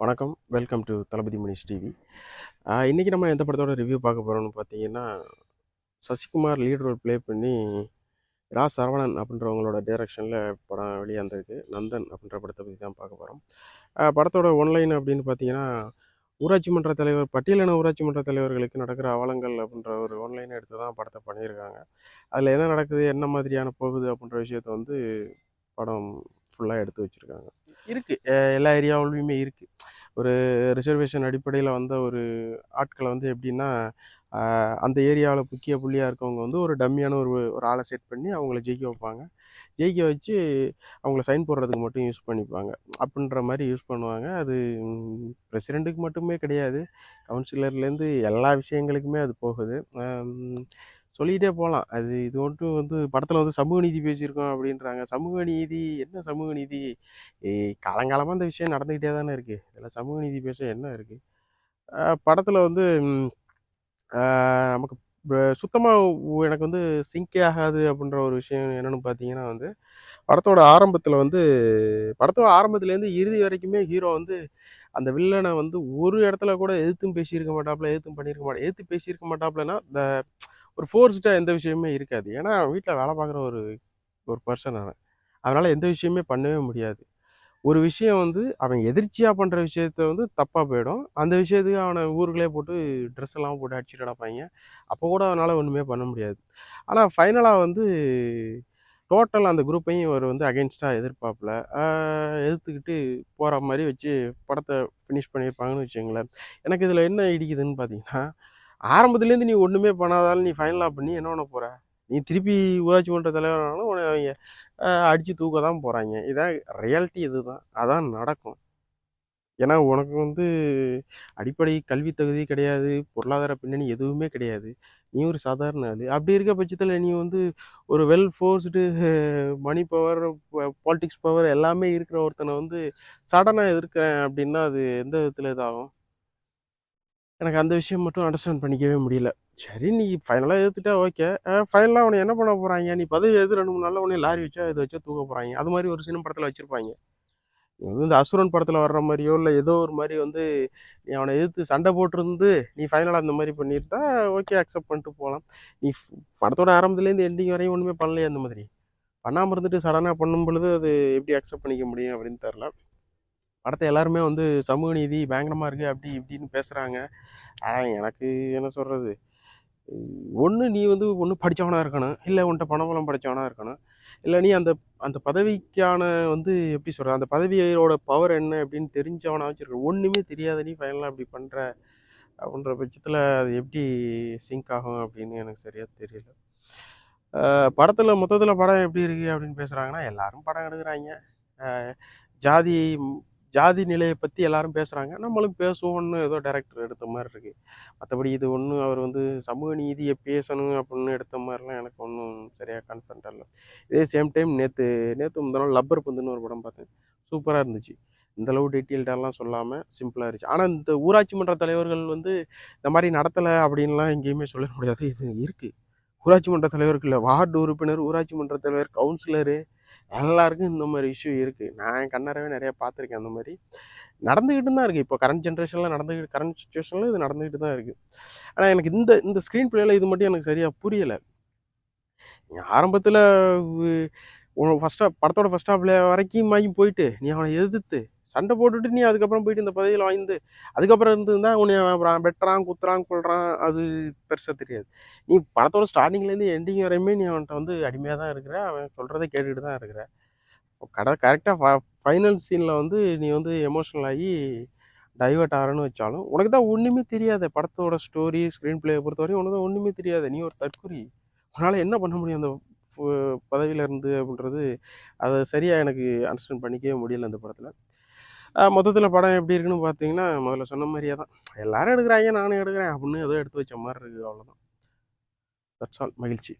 வணக்கம். Welcome to Thalapathy Manish TV. இன்னைக்கு நம்ம எந்த படத்தோட ரிவ்யூ பார்க்க போறோம்னு பார்த்தீங்கன்னா, சசிகுமார் லீட் ரோல் ப்ளே பண்ணி, சரவணன் அப்படின்றவங்களோட டைரக்ஷன்ல படம் வெளியாந்திருக்கு. நந்தன் அப்படின்ற படத்த பத்தி தான் பார்க்க போறோம். படத்தோட ஒன்லைன் அப்படின்னு பார்த்தீங்கன்னா, ஊராட்சி மன்ற தலைவர் பட்டியலின ஊராட்சி மன்ற தலைவர்களுக்கு நடக்கிற அவலங்கள் அப்படின்ற ஒரு ஒன்லைன எடுத்து தான் படத்த பண்ணியிருக்காங்க. அதில என்ன நடக்குது, என்ன மாதிரியான போகுது அப்படின்ற விஷயத்த வந்து படம் ஃபுல்லா எடுத்து வச்சிருக்காங்க. இருக்கு. எல்லா ஏரியாவுலயுமே இருக்கு. ஒரு ரிசர்வேஷன் அடிப்படையில வந்த ஒரு ஆட்கள வந்து எப்படின்னா, அ அந்த ஏரியாவுல முக்கிய புள்ளியா இருக்கவங்க வந்து ஒரு டம்மியான ஒரு ஆள செட் பண்ணி அவங்கள ஜெயிக்க வைப்பாங்க. ஜெயிக்க வச்சு அவங்கள சைன் போடுறதுக்கு மட்டும் யூஸ் பண்ணிப்பாங்க. அப்புட்ன்ற மாரி யூஸ் பண்ணுவாங்க. அது பிரசிடென்ட்டுக்கு மட்டுமே கிடையாது. கவுன்சிலர்லேருந்து எல்லா விஷயங்களுக்குமே அது போகுது. சொல்லிக்கிட்டே போலாம். இது மட்டும் வந்து படத்துல வந்து சமூக நீதி பேசியிருக்கோம் அப்படின்றாங்க. சமூக நீதி என்ன சமூக நீதி? காலங்காலமா இந்த விஷயம் நடந்துக்கிட்டே தானே இருக்கு. இதுல சமூக நீதி பேச என்ன இருக்கு? படத்துல வந்து ஆ நமக்கு சுத்தமா எனக்கு வந்து சிங்க்கே ஆகாது அப்படின்ற ஒரு விஷயம் என்னன்னு பார்த்தீங்கன்னா வந்து, படத்தோட ஆரம்பத்துல வந்து படத்தோட ஆரம்பத்துலேருந்து இறுதி வரைக்குமே ஹீரோ வந்து அந்த வில்லன வந்து ஒரு இடத்துல கூட எதிர்த்தும் பேசியிருக்க மாட்டாப்ல, எதிர்த்தும் பண்ணியிருக்க மாட்டா எதிர்த்து பேசியிருக்க மாட்டாப்லன்னா, ஒரு ஃபோர்ஸ்டா எந்த விஷயமுமே இருக்காது. ஏன்னா, வீட்ல வேலை பார்க்குற ஒரு ஒரு பெர்சன் அவன். அதனால எந்த விஷயமுமே பண்ணவே முடியாது. ஒரு விஷயம் வந்து அவன் எதிர்ச்சியா பண்ற விஷயத்த வந்து தப்பா போயிடும். அந்த விஷயத்துக்கு அவன ஊருக்குள்ளேயே போட்டு ட்ரெஸ் எல்லாம் போட்டு அடிச்சுட்டு கிடப்பாய்ங்க. அப்போ கூட அவனால ஒண்ணுமே பண்ண முடியாது. ஆனா ஃபைனலா வந்து டோட்டல் அந்த குரூப்பையும் இவர் வந்து அகைன்ஸ்ட்டா எதிர்ப்பாப்புல. ஆ எதிர்த்துக்கிட்டு போற மாரி வச்சு படத்த ஃபினிஷ் பண்ணியிருப்பாங்கன்னு வச்சுக்கங்களேன். எனக்கு இதில என்ன இடிக்குதுன்னு பார்த்தீங்கன்னா, ஆரம்பத்துலேருந்து நீ ஒண்ணுமே பண்ணாதாலும் நீ ஃபைனலா பண்ணி என்ன பண்ண போற? நீ திருப்பி ஊராட்சி மன்ற தலைவரானாலும் உன்ன அவைங்க அடிச்சு தூக்க தான் போறாய்ங்க. இதான் ரியாலிட்டி இதுதான். அதான் நடக்கும். ஏன்னா, உனக்கு வந்து அடிப்படை கல்வி தகுதி கிடையாது. பொருளாதார பின்னணி எதுவுமே கிடையாது. நீ ஒரு சாதாரண ஆளு. அப்படி இருக்க பட்சத்தில நீ வந்து ஒரு well forced money power, politics power எல்லாமே இருக்கிற ஒருத்தன வந்து சடனா எதிர்க்கிறேன் அப்படின்னா, அது எந்த விதத்தில இதாகும்? எனக்கு அந்த விஷயம் மட்டும் அண்டர்ஸ்டாண்ட் பண்ணிக்கவே முடியல. சரி நீ ஃபைனலா எதிர்த்துட்ட ஓகே. ஃபைனலா உன்ன என்ன பண்ண போறாய்ங்க? நீ பதவி எது 2, 3 நாள்ல உன்னைய லாரி வச்சோ, இத வச்சோ தூக்க போறாய்ங்க. அது மாரி ஒரு சின்ன படத்தில வச்சிருப்பாய்ங்க. இது வந்து இந்த அசுரன் படத்துல வர்ற மாரியோ, இல்ல ஏதோ ஒரு மாரி வந்து நீ அவன எதிர்த்து சண்டை போட்டிருந்து, நீ ஃபைனலா அந்த மாரி பண்ணியிருந்தா, ஓகே அக்செப்ட் பண்ணிட்டு போலாம். நீ படத்தோட ஆரம்பத்துலேருந்து எண்டிங் வரையும் ஒண்ணுமே பண்ணலையே அந்த மாதிரி. பண்ணாம இருந்துட்டு சடனா பண்ணும் பொழுது, அது எப்படி அக்செப்ட் பண்ணிக்க முடியும் அப்படின்னு தெரியல. படத்த எல்லாருமே வந்து சமூக நீதி பயங்கரமா இருக்கு, அப்படி இப்படின்னு பேசுறாங்க. ஆனா எனக்கு என்ன சொல்றது? ஒண்ணு நீ வந்து ஒண்ணு படிச்சவனா இருக்கணும். இல்ல உன்ட்ட பணபலம் படைச்சவனா இருக்கணும். இல்ல நீ அந்த அந்த பதவிக்கான வந்து எப்படி சொல்றது? அந்த பதவியோட பவர் என்ன அப்படின்னு தெரிஞ்சவனாச்சும் இருக்கணும். ஒண்ணுமே தெரியாத நீ ஃபைனலா இப்படி பண்ற அப்படின்ற பட்சத்துல அது எப்படி சிங்க் ஆகும் அப்படின்னு எனக்கு சரியா தெரியல. படத்துல மொத்தத்துல படம் எப்படி இருக்கு அப்படின்னு பேசுறாங்கன்னா, எல்லாரும் படம் எடுக்குறாய்ங்க. அ ஜாதி ஜாதி நிலைய பத்தி எல்லாரும் பேசுறாங்க. நம்மளும் பேசுவோம்னு ஏதோ டைரக்டர் எடுத்த மாரி இருக்கு. மத்தபடி இது ஒண்ணும் அவர் வந்து சமூக நீதிய பேசணும் அப்படின்னு எடுத்த மாரிலாம் எனக்கு ஒண்ணும் சரியா கான்ஃபிடென்ட்டா இல்ல. இதே சேம் டைம் நேத்து நேத்து முந்தா நாள் லப்பர் பந்துன்னு ஒரு படம் பார்த்தேன். சூப்பரா இருந்துச்சு. இந்த அளவு டீட்டெயில்டாலாம் சொல்லாம சிம்பிளா இருந்துச்சு. ஆனா இந்த ஊராட்சி மன்ற தலைவர்கள் வந்து இந்த மாரி நடத்தல அப்படின்லாம் எங்கேயுமே சொல்ல முடியாது. இது இருக்கு. ஊராட்சி மன்ற தலைவருக்கு இல்ல, வார்டு உறுப்பினர், ஊராட்சி மன்ற தலைவர், கவுன்சிலரு எல்லாருக்கும் இந்த மாரி இஷ்யூ இருக்கு. நான் என் கண்ணாரவே நெறைய பார்த்துருக்கேன் அந்த மாரி. நடந்துகிட்டு தான் இருக்கு. இப்போ கரண்ட் சிச்சுவேஷன்ல இது நடந்துகிட்டு தான் இருக்கு. ஆனா எனக்கு இந்த இந்த ஸ்க்ரீன் பிளேல இது மட்டும் எனக்கு சரியா புரியல. ஆரம்பத்துல வு படத்தோட ஃபர்ஸ்ட் ஹாஃப்ல வரைக்குமாயும் போயிட்டு, நீ அவன எதிர்த்து சண்டை போட்டுட்டு, நீ அதுக்கப்புறம் போயிட்டு இந்த பதவியில வாய்ந்து, அதுக்கப்புறம் இருந்திருந்தா உன்னைய அப்புறம் வெட்டுறான், குத்துறான், கொல்றான் அது பெருசா தெரியாது. நீ படத்தோட ஸ்டார்ட்டிங்லேருந்து எண்டிங் வரையுமே நீ அவன்ட்ட வந்து அடிமையா தான் இருக்கிற. அவன் சொல்றத கேட்டுட்டு தான் இருக்கிற. கரெக்ட்டா ஃபைனல் சீன்ல வந்து நீ வந்து எமோஷனல் ஆகி டைவர்ட் ஆகுறன்னு வச்சாலும், உனக்கு தான் ஒண்ணுமே தெரியாதே. படத்தோட ஸ்டோரி, ஸ்க்ரீன் பிளேய பொறுத்தவரையும் உனக்கு தான் ஒண்ணுமே தெரியாதே. நீ ஒரு தற்குறி. உன்னால என்ன பண்ண முடியும் அந்த ஃபு பதவியில இருந்து அப்படின்றது, அத சரியா எனக்கு அண்டர்ஸ்டாண்ட் பண்ணிக்கவே முடியல அந்த படத்துல. மொத்தத்துல படம் எப்படி இருக்குன்னு பார்த்தீங்கன்னா, முதல்ல சொன்ன மாரியே தான். எல்லாரும் எடுக்குறாய்ங்க, நானும் எடுக்குறேன் அப்படின்னு ஏதோ எடுத்து வச்ச மாரி இருக்கு அவ்வளோதான். That's all. மகிழ்ச்சி.